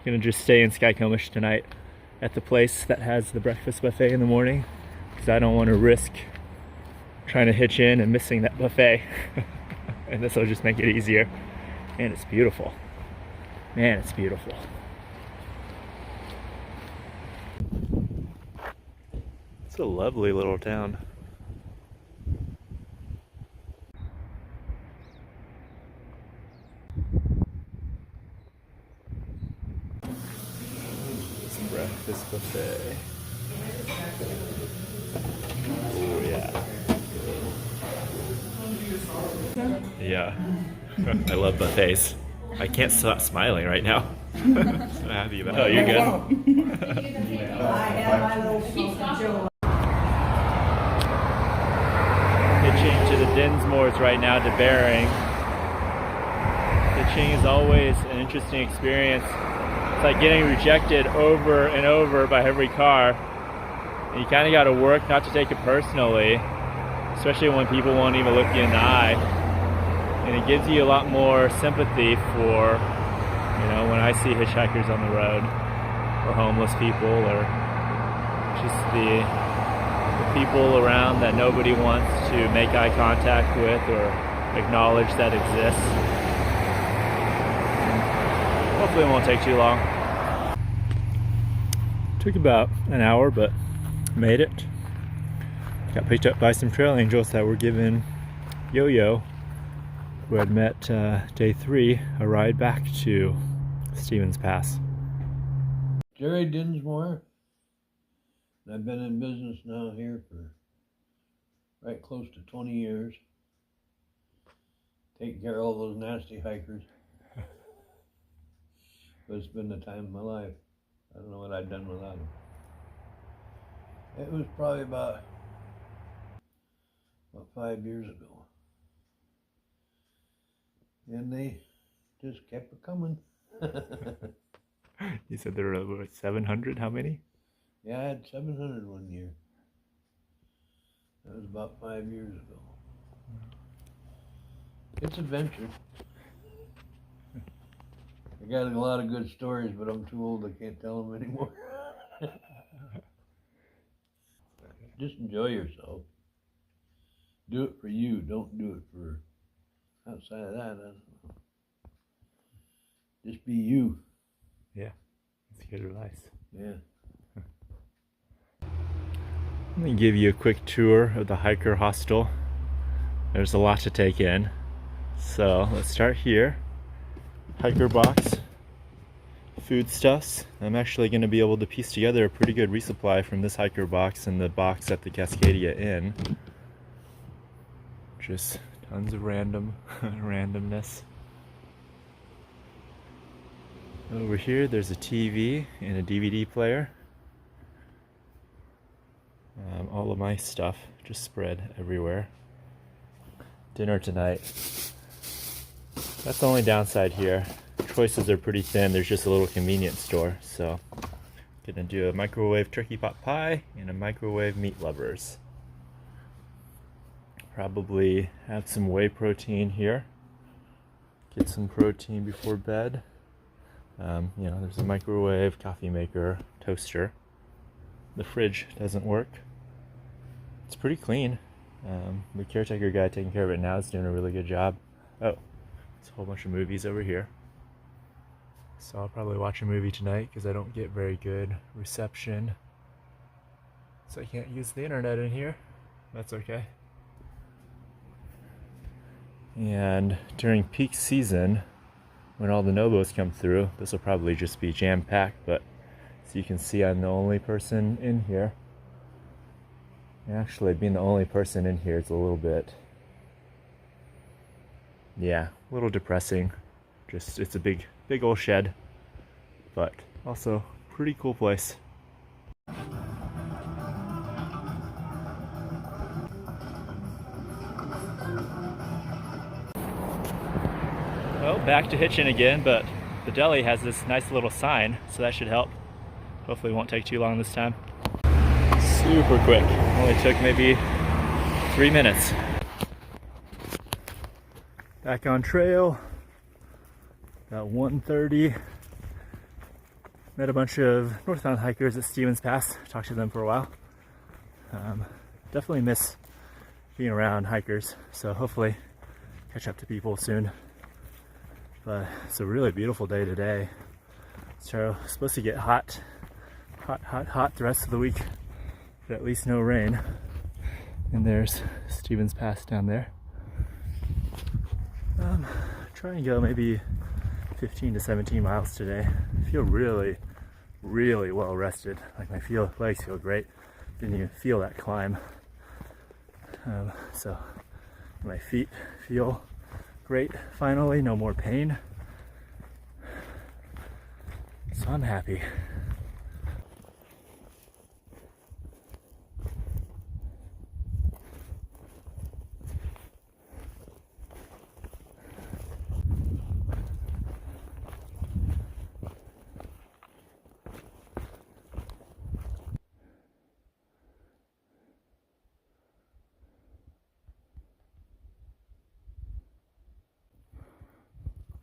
Gonna just stay in Snoqualmie tonight at the place that has the breakfast buffet in the morning, because I don't want to risk trying to hitch in and missing that buffet. And this will just make it easier. And it's beautiful. Man, it's beautiful. It's a lovely little town. This breakfast buffet. Oh yeah. Yeah. I love buffets. I can't stop smiling right now. So happy about it. Oh, you're good. Hitching to the Dinsmores right now to Bering. Hitching is always an interesting experience. It's like getting rejected over and over by every car. And you kind of got to work not to take it personally, especially when people won't even look you in the eye. And it gives you a lot more sympathy for, you know, when I see hitchhikers on the road, or homeless people, or just the people around that nobody wants to make eye contact with or acknowledge that exists. And hopefully it won't take too long. Took about an hour, but made it. Got picked up by some trail angels that were giving Yo-Yo, who had met day 3, a ride back to Stevens Pass. Jerry Dinsmore. I've been in business now here for right close to 20 years. Taking care of all those nasty hikers. But it's been the time of my life. I don't know what I'd done without them. It was probably about 5 years ago. And they just kept it coming. You said there were over 700, how many? Yeah, I had 700 one year. That was about 5 years ago. It's adventure. I got a lot of good stories, but I'm too old, I can't tell them anymore. Just enjoy yourself. Do it for you, don't do it for outside of that. Just be you. Yeah, that's good advice. Yeah. Let me give you a quick tour of the hiker hostel. There's a lot to take in. So let's start here. Hiker box, foodstuffs. I'm actually going to be able to piece together a pretty good resupply from this hiker box and the box at the Cascadia Inn. Just tons of randomness. Over here there's a TV and a DVD player. All of my stuff just spread everywhere. Dinner tonight. That's the only downside here. Choices are pretty thin. There's just a little convenience store. So gonna do a microwave turkey pot pie and a microwave meat lovers. Probably have some whey protein here. Get some protein before bed. You know, there's a microwave, coffee maker, toaster. The fridge doesn't work. It's pretty clean. The caretaker guy taking care of it now is doing a really good job. Oh, there's a whole bunch of movies over here. So I'll probably watch a movie tonight because I don't get very good reception. So I can't use the internet in here. That's okay. And during peak season, when all the Nobos come through, this will probably just be jam-packed, but as you can see, I'm the only person in here. Actually, being the only person in here is a little bit, yeah, a little depressing. Just, it's a big old shed, but also pretty cool place. Well, back to hitching again, but the deli has this nice little sign, so that should help. Hopefully it won't take too long this time. Super quick. Only took maybe 3 minutes. Back on trail. About 1:30. Met a bunch of northbound hikers at Stevens Pass. Talked to them for a while. Definitely miss being around hikers, so hopefully catch up to people soon. But it's a really beautiful day today. So supposed to get hot the rest of the week, but at least no rain. And there's Stevens Pass down there. Try and go maybe 15 to 17 miles today. I feel really well rested. Like my legs feel great. Didn't even feel that climb. So my feet feel great. Finally, no more pain. So I'm happy.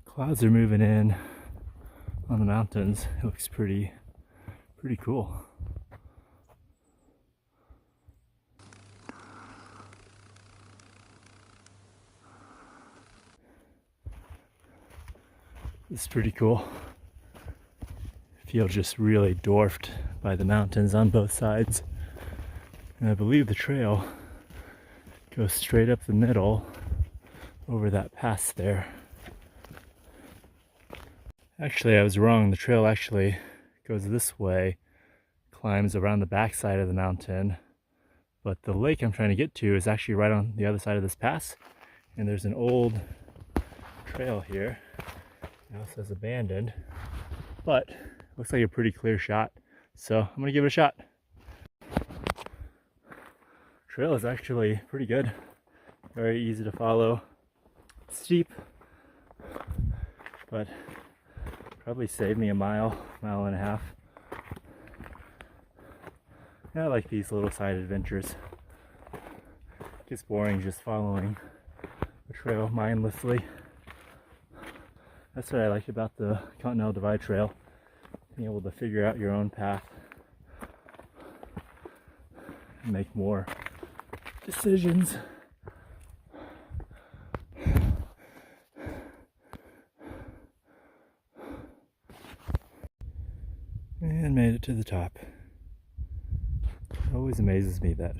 Clouds are moving in on the mountains. It looks pretty cool. It's pretty cool. I feel just really dwarfed by the mountains on both sides. And I believe the trail goes straight up the middle over that pass there. Actually, I was wrong. The trail actually goes this way, climbs around the backside of the mountain, but the lake I'm trying to get to is actually right on the other side of this pass, and there's an old trail here. It also says abandoned, but looks like a pretty clear shot, so I'm gonna give it a shot. Trail is actually pretty good, very easy to follow, steep, but probably saved me a mile and a half. Yeah, I like these little side adventures. It gets boring just following the trail mindlessly. That's what I like about the Continental Divide Trail, being able to figure out your own path and make more decisions. And made it to the top. It always amazes me that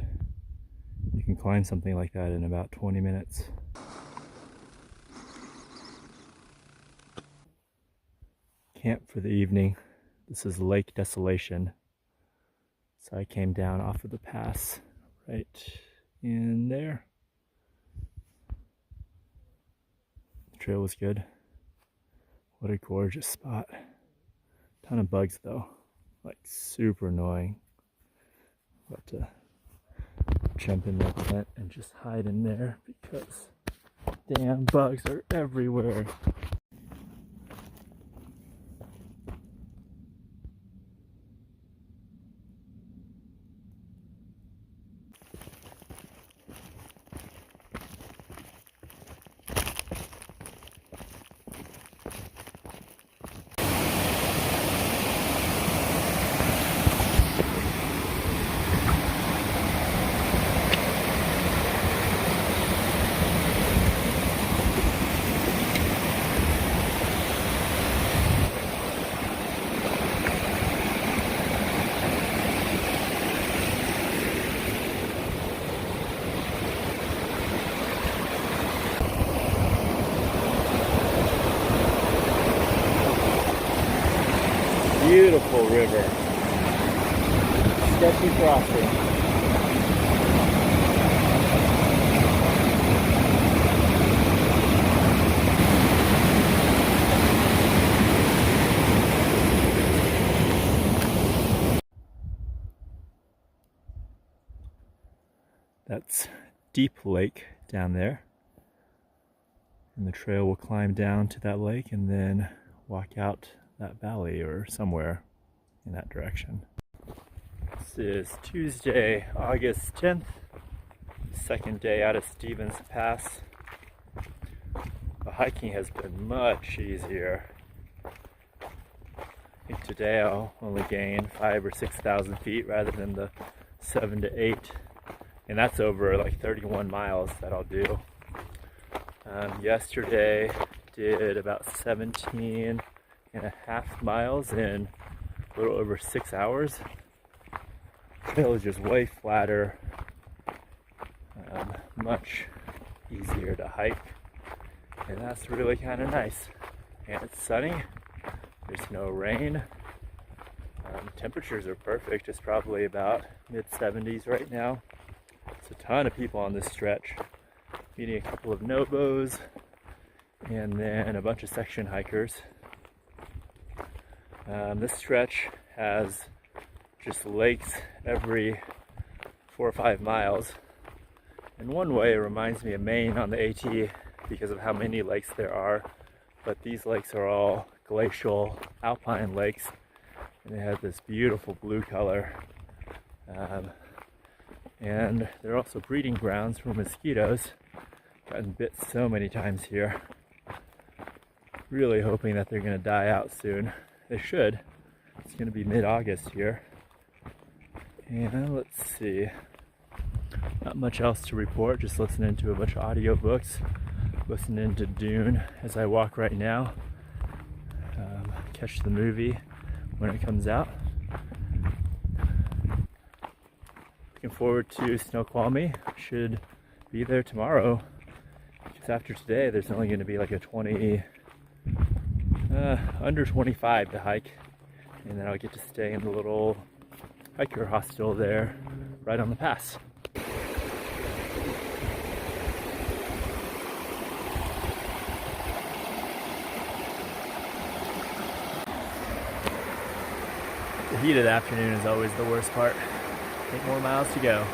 you can climb something like that in about 20 minutes. Camp for the evening. This is Lake Desolation. So I came down off of the pass right in there. The trail was good. What a gorgeous spot. Ton of bugs though, like super annoying. About to jump in my tent and just hide in there because damn bugs are everywhere. Beautiful river. Sketchy crossing. That's Deep Lake down there. And the trail will climb down to that lake and then walk out that valley or somewhere in that direction. This is Tuesday, August 10th, second day out of Stevens Pass. The hiking has been much easier. think today I'll only gain 5,000 or 6,000 feet rather than the 7 to 8, and that's over like 31 miles that I'll do. Yesterday did about 17 and a half miles in a little over 6 hours. Trail is just way flatter, much easier to hike, and that's really kind of nice. And it's sunny, there's no rain. Temperatures are perfect. It's probably about mid-70s right now. There's a ton of people on this stretch, meeting a couple of Nobos and then a bunch of section hikers. This stretch has just lakes every 4 or 5 miles. In one way, it reminds me of Maine on the AT because of how many lakes there are, but these lakes are all glacial alpine lakes, and they have this beautiful blue color. And they're also breeding grounds for mosquitoes. Gotten bit so many times here. Really hoping that they're gonna die out soon. They should. It's gonna be mid-August here. And let's see. Not much else to report, just listening to a bunch of audiobooks. Listening to Dune as I walk right now. Catch the movie when it comes out. Looking forward to Snoqualmie. Should be there tomorrow. Because after today, there's only going to be like a under 25 to hike. And then I'll get to stay in the little hiker hostel there right on the pass. The heat of the afternoon is always the worst part. 8 more miles to go.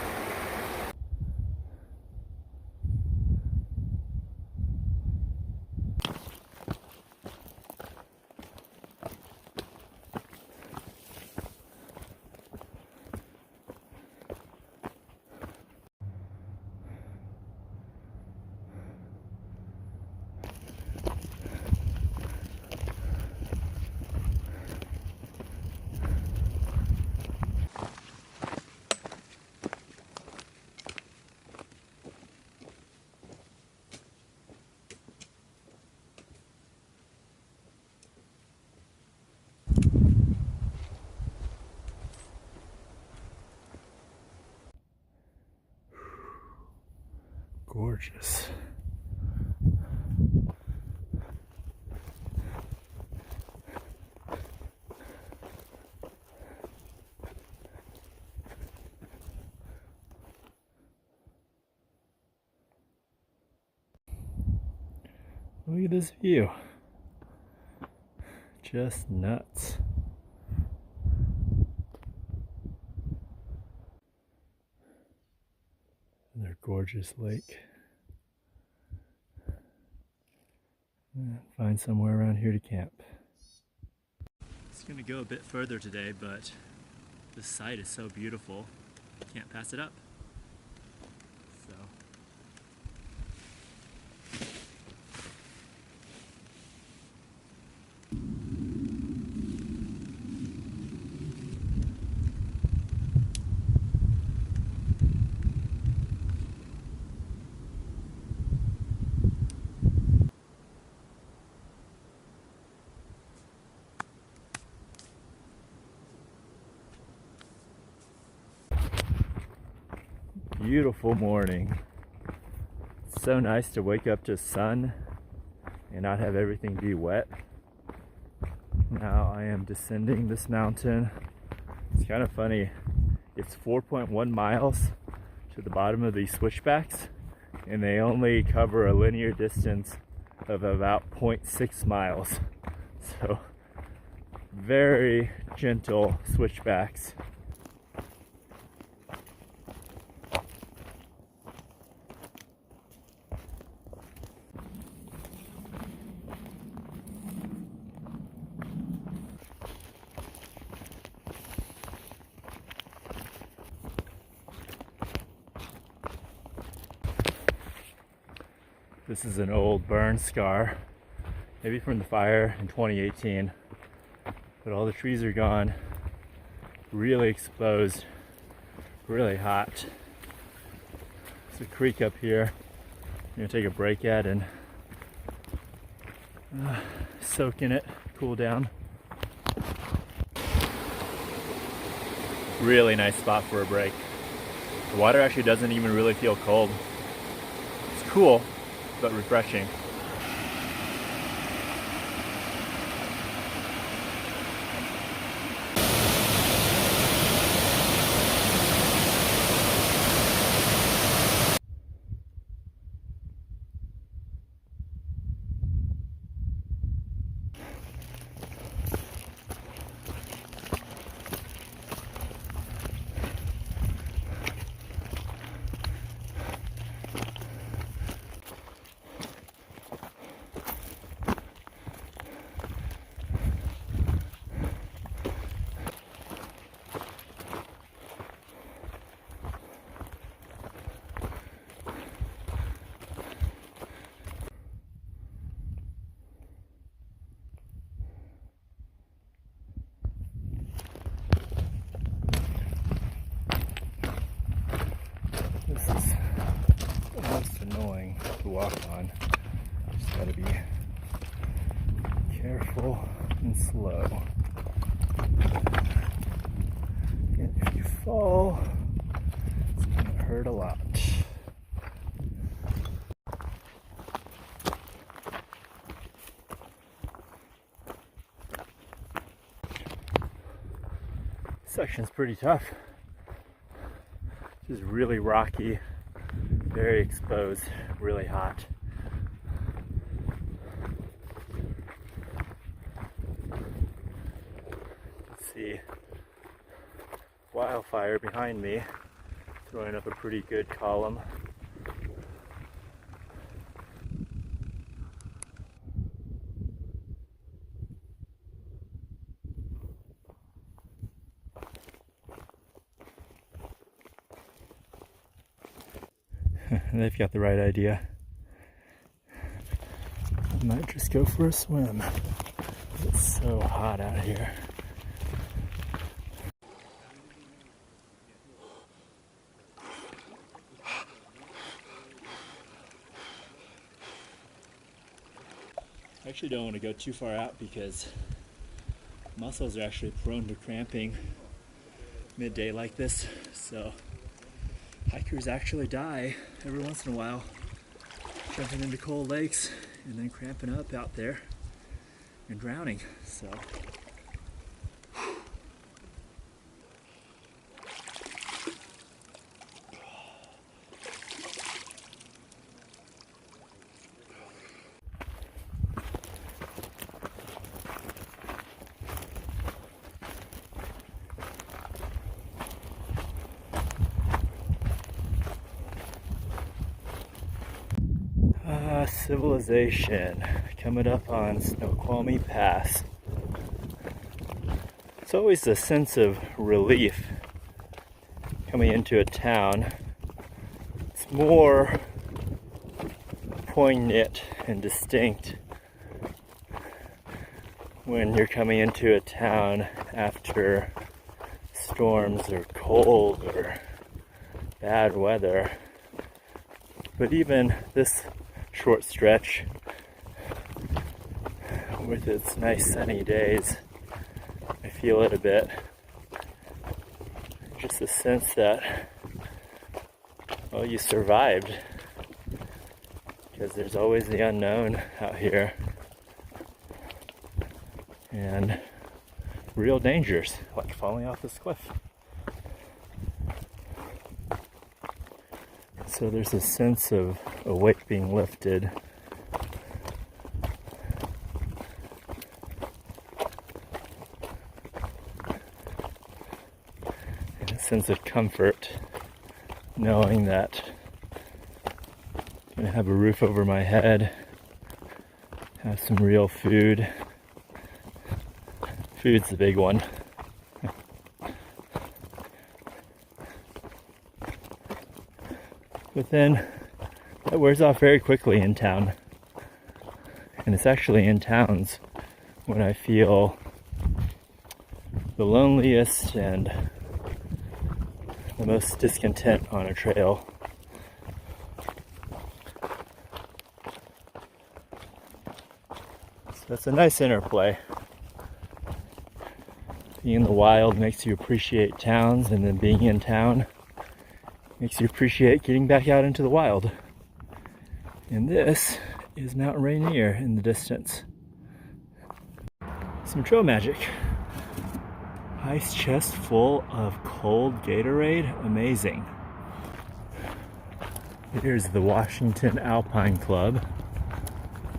Gorgeous. Look at this view. Just nuts. Another gorgeous lake. Find somewhere around here to camp. It's going to go a bit further today, but this site is so beautiful, can't pass it up. So. Beautiful morning. It's so nice to wake up to sun and not have everything be wet. Now I am descending this mountain. It's kind of funny. It's 4.1 miles to the bottom of these switchbacks, and they only cover a linear distance of about 0.6 miles. So very gentle switchbacks. This is an old burn scar, maybe from the fire in 2018. but all the trees are gone. Really exposed, really hot. There's a creek up here I'm gonna take a break at and soak in it, cool down. Really nice spot for a break. The water actually doesn't even really feel cold. It's cool, but refreshing. This is almost annoying to walk on. Just gotta be careful and slow. And if you fall, it's gonna hurt a lot. This section's pretty tough. This is really rocky, very exposed, really hot. Let's see, wildfire behind me, throwing up a pretty good column. They've got the right idea. I might just go for a swim. It's so hot out here. I actually don't want to go too far out because muscles are actually prone to cramping midday like this, so hikers actually die every once in a while jumping into cold lakes and then cramping up out there and drowning. So civilization coming up on Snoqualmie Pass. It's always a sense of relief coming into a town. It's more poignant and distinct when you're coming into a town after storms or cold or bad weather. But even this short stretch with its nice sunny days, I feel it a bit. Just a sense that, well, you survived, because there's always the unknown out here and real dangers like falling off this cliff. So there's a sense of a weight being lifted. And a sense of comfort knowing that I'm going to have a roof over my head, have some real food. Food's the big one. But then that wears off very quickly in town. And it's actually in towns when I feel the loneliest and the most discontent on a trail. So that's a nice interplay. Being in the wild makes you appreciate towns, and then being in town makes you appreciate getting back out into the wild. And this is Mount Rainier in the distance. Some trail magic. Ice chest full of cold Gatorade, amazing. Here's the Washington Alpine Club.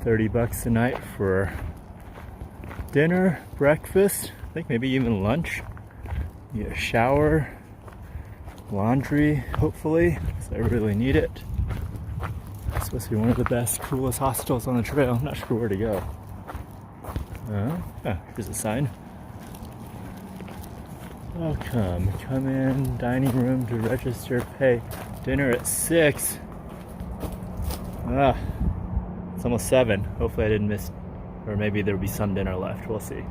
$30 a night for dinner, breakfast, I think maybe even lunch. You get a shower, laundry, hopefully, because I really need it. It's supposed to be one of the best, coolest hostels on the trail. I'm not sure where to go. Here's a sign. Welcome. Come in, dining room to register, pay. Dinner at 6. It's almost 7. Hopefully I didn't miss, or maybe there'll be some dinner left. We'll see.